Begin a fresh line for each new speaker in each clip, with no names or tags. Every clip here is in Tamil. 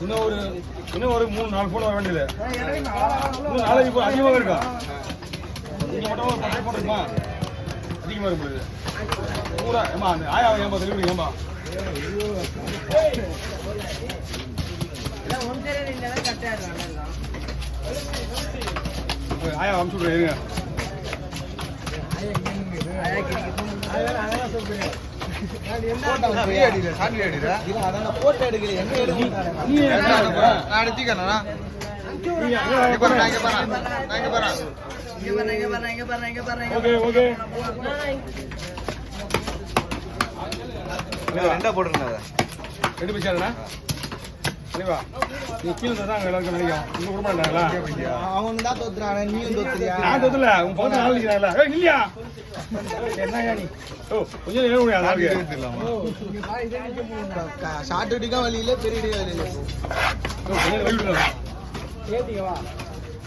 இன்னும் ஒரு 3-4 போன் வர வேண்டியது. இன்னும் நாளைக்கு இப்போ அதிகமாக இருக்கா? நீங்கள் மட்டும் ஒரு 10 போன் இருக்குமா? அதிகமாக இருக்கும் பூரா. ஏமா அந்த ஆயா ஏமா தெளிவு ஏமா ஆயா அமுச்சு விட்றேன்.
ரெண்டா போட்டுருங்க.
ரெண்டு பைசா நீ கீழே தான் எல்லாருக்கும் நினைக்கும். இந்த குடும்பம்ல
அவங்க தான் தோத்துறாங்க, நீயும் தோத்துறியா?
நான் தோத்துல உன் பக்கத்துல ஆள் நிக்கிறாங்களா? ஏய் இல்லையா? என்னயா நீ? ஓ கொஞ்சம் நேரம் முடியாது ஆளுக்கு.
ஷார்ட் அடிக்க வழியில பெரிய அடி வழியில.
ஓ கொஞ்சம் வெயிட் பண்ணு. ஏத்திங்க வா.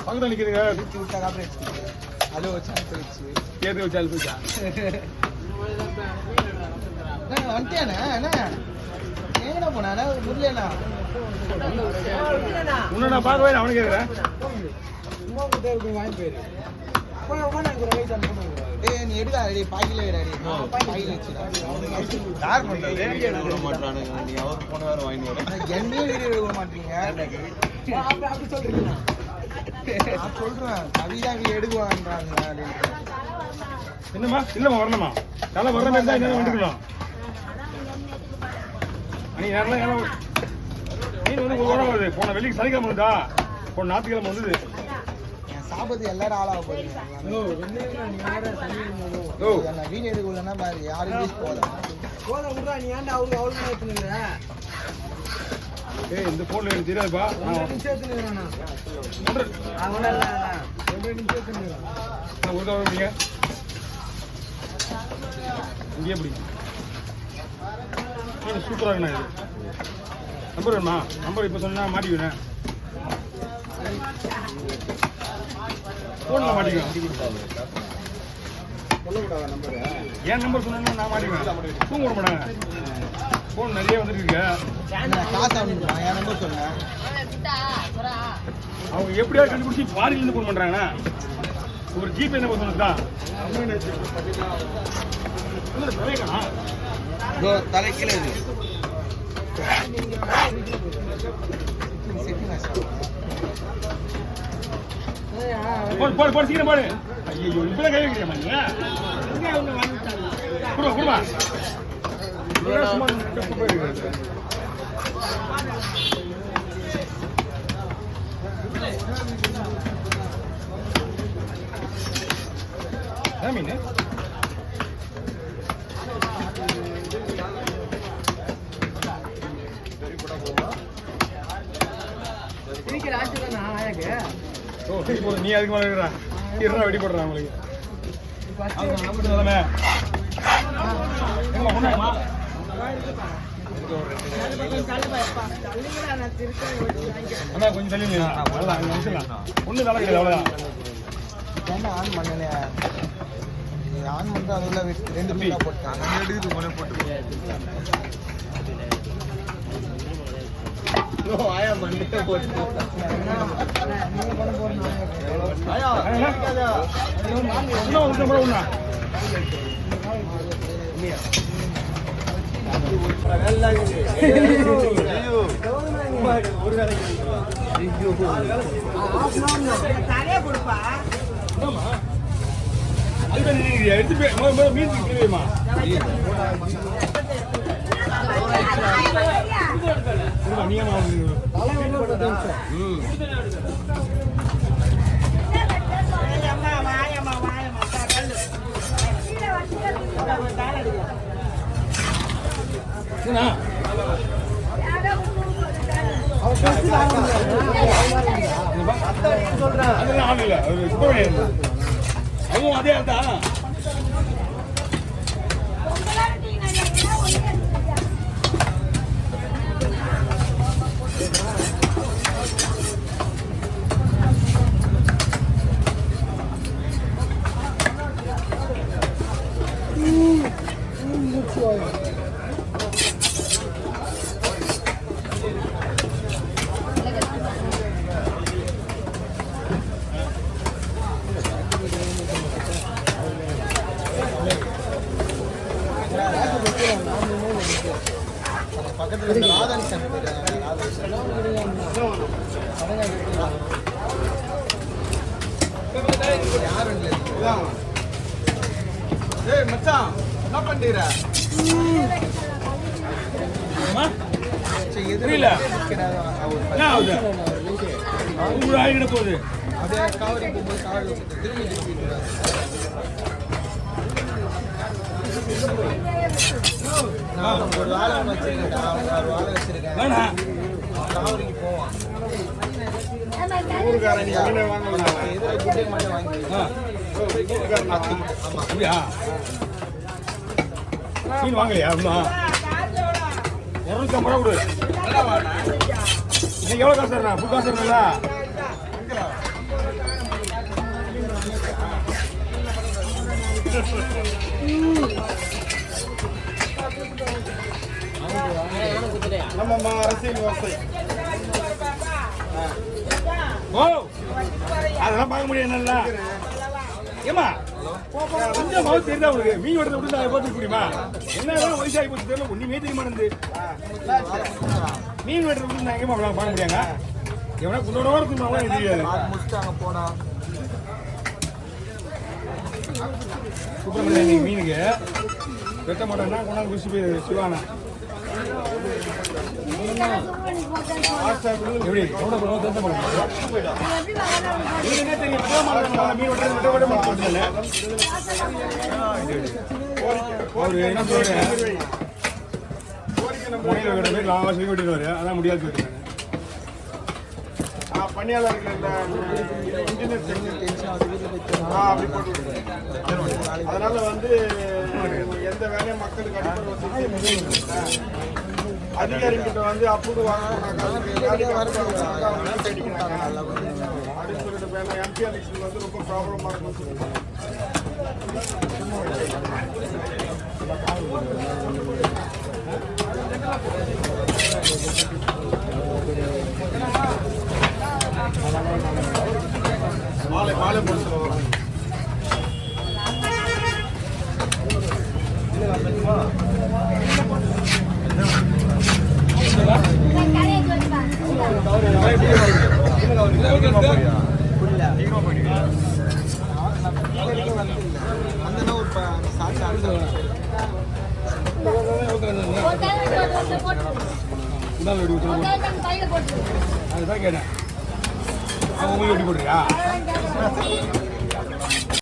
பக்கத்துல நிக்கிறீங்க.
சுத்தி விட்டா அப்படியே. ஹலோ சான்ஸ் வெச்சு.
ஏத்தி வச்சால் போச்சா.
நான் வந்துட்டேனே அண்ணா. எங்கடா போனானே? முரியலனா.
உன்ன நான் பார்க்கவே அவனுக்கு கேக்குறேன்.
சும்மா கிட்ட போய் வாங்கி போயிரு. போய் உடனே ஒரு ரைட் ஆன் பண்ணுங்க. டேய் நீ எடுடா டேய் பாக்கில வைடா. பாக்கில வச்சுடா. யார் பண்றது? வீடியோ எடுக்க மாட்டானுங்க. நீ அவர் போன வாரம் வாங்கி வர. என்ன வீடியோ எடுக்க மாட்டீங்க? அப்படி சொல்றீங்க. நான் சொல்றேன் கவிதா வீடியோ எடுக்குவாங்கன்றாங்க அப்படினு.
என்னம்மா? இல்லம்மா வரணுமா? காலை வர மாதிரி தான் என்ன வந்துக்கலாம். நீ யாரெல்லாம் நீ வந்து ஒரு வருது. போன வெள்ளிக்கு சனிக்கிழமை வந்தா, போன ஞாயிற்றுக்கிழமை வந்தது.
சாபத்து எல்லாரும் ஆளாக போறீங்க. வீடியோ எடுக்கலன்னா பாரு யாரும் யூஸ் போதா நீ ஏன்டா அவரு அவ்வளவு ஏத்துனீங்க?
ஏய் இந்த போன்ல எனக்கு தெரியாதுப்பா.
நான் சேர்த்துனேன். அவன இல்ல நான் சேர்த்துனேன்.
நான் ஒரு தடவை நீங்க இங்கே எப்படி சூப்பராக இருக்குண்ணா இது. நம்பர் வேணுமா? நம்பர் இப்போ சொன்னா மாட்டிக்குவேன். ஃபோனில் மாட்டிக்குவேன். என் நம்பர் சொன்னா நான் மாட்டிக்குவேன். தூங்க விட மாட்டாங்க. ஃபோன் நிறைய வந்துட்டு இருக்கு.
என் நம்பர் சொன்னேன்.
அவங்க எப்படியாவது கண்டுபிடிச்சி ஃபாரின்லேருந்து ஃபோன் பண்ணுறாங்கண்ணா. ஒரு ஜிபே நம்பர் சொன்னதுதான்
தலைக்கீழ
போடு சீக்கிரம் போடு. ஐயோ இப்பதான் கை வைக்கிறேன் நீங்க. குடுமா மீன் நீ அதுக்கு மேல இருக்கிறா வெடி போடுறான் உங்களுக்கு. அண்ணா கொஞ்சம் தள்ளி ஒன்றும் தலை கிடையாது. அவ்வளோதான்
ஆன் பண்ணல. ஆன் பண்ணிட்டு அதுல 2 மீட்டா போட்டாங்க. எடுக்குது போனே போட்டு. ஆயா மண்ணிட்ட போட்டு. நீங்க பண்ண போறீங்க. ஆயா
இன்னும் ஒரு நம்பர் ஒண்ணா. இல்லையா? நல்லா இருக்கு. ஐயோ. ஒரு வேளை. ஐயோ.
தாரே கொடுப்பா.
ஆமா. அதுதான் நீங்க எடுத்து போய் மீன் கிளீமா. நீங்க அதெல்லாம் ஆள் இல்லை. அதுவும் அதே ஆள் தான்.
பக்கத்துல ராதன் சென்டர் யாரும் இல்லை. ஏய் மச்சான் என்ன பண்றீர?
புரியல என்ன ஆகுது உங்க ஆகிட போகுது
அப்படியே காவரி போகும்போது காவரி திரும்பி நான் ஒரு வேலை வச்சிருக்கேன். ஒரு வேலை வச்சிருக்கேன். காவரிக்கு போவான் ஊருக்காரன். நீ மீனை வாங்கலாம். எதிர குட்டை மட்டும் வாங்கி
அப்படியா மீன் வாங்கலையா அப்படின்னா 250 ரூபா கொடு. இன்னைக்கு எவ்வளோ காசு தரணும்? ஃபுல் காசு தரணுங்களா?
நம்மம்மா அரசியல் விவசாயி.
ஓ அதெல்லாம் பார்க்க முடியாது நல்லா ஏமா கொஞ்சம் மவுத் தெரியுதா உங்களுக்கு? மீன் வெட்டத்தை விட்டு அதை போட்டு முடியுமா? என்னதான் வயசாகி போச்சு தெரியல, ஒன்றுமே தெரியுமா இருந்து மீன் வெட்டத்தை விட்டு நான் எங்கேயுமா பார்க்க முடியாங்க? எவனா குண்டோட இருக்குமா எனக்கு தெரியாது.
முடிச்சுட்டாங்க போனா
சுப்பிரமணியன் நீ மீனுக்கு வெட்ட மாட்டேன்னா கொண்டாந்து குடிச்சு போய் சிவானா எப்படி எவ்வளோ பண்ணுவோம் தெரிஞ்ச மாட்டேன் என்ன தெரியும் மீன் வெட்ட வெட்ட மாட்டேன். ஒரு என்ன சொல்றேன் முனையில் வெட்ட போய் நான் சொல்லி வெட்டிடுவாரு, அதான் முடியாது போயிட்டு
பணியாளர்கள் அப்படி போட்டு அதனால வந்து எந்த வேலையும் மக்களுக்கு அடிப்படை அதிகாரிகிட்ட வந்து அப்ரூவ் வாங்கினாங்க அப்படின்னு சொல்லிட்டு எம்பி எலெக்ஷன் வந்து ரொம்ப ப்ராப்ளமாக இருக்குன்னு சொல்லுவாங்க. மாலை மாலை பொறுத்து வரும்.
அதுதான் கேட்டேன். அவங்க எப்படி போட்டுருக்கா?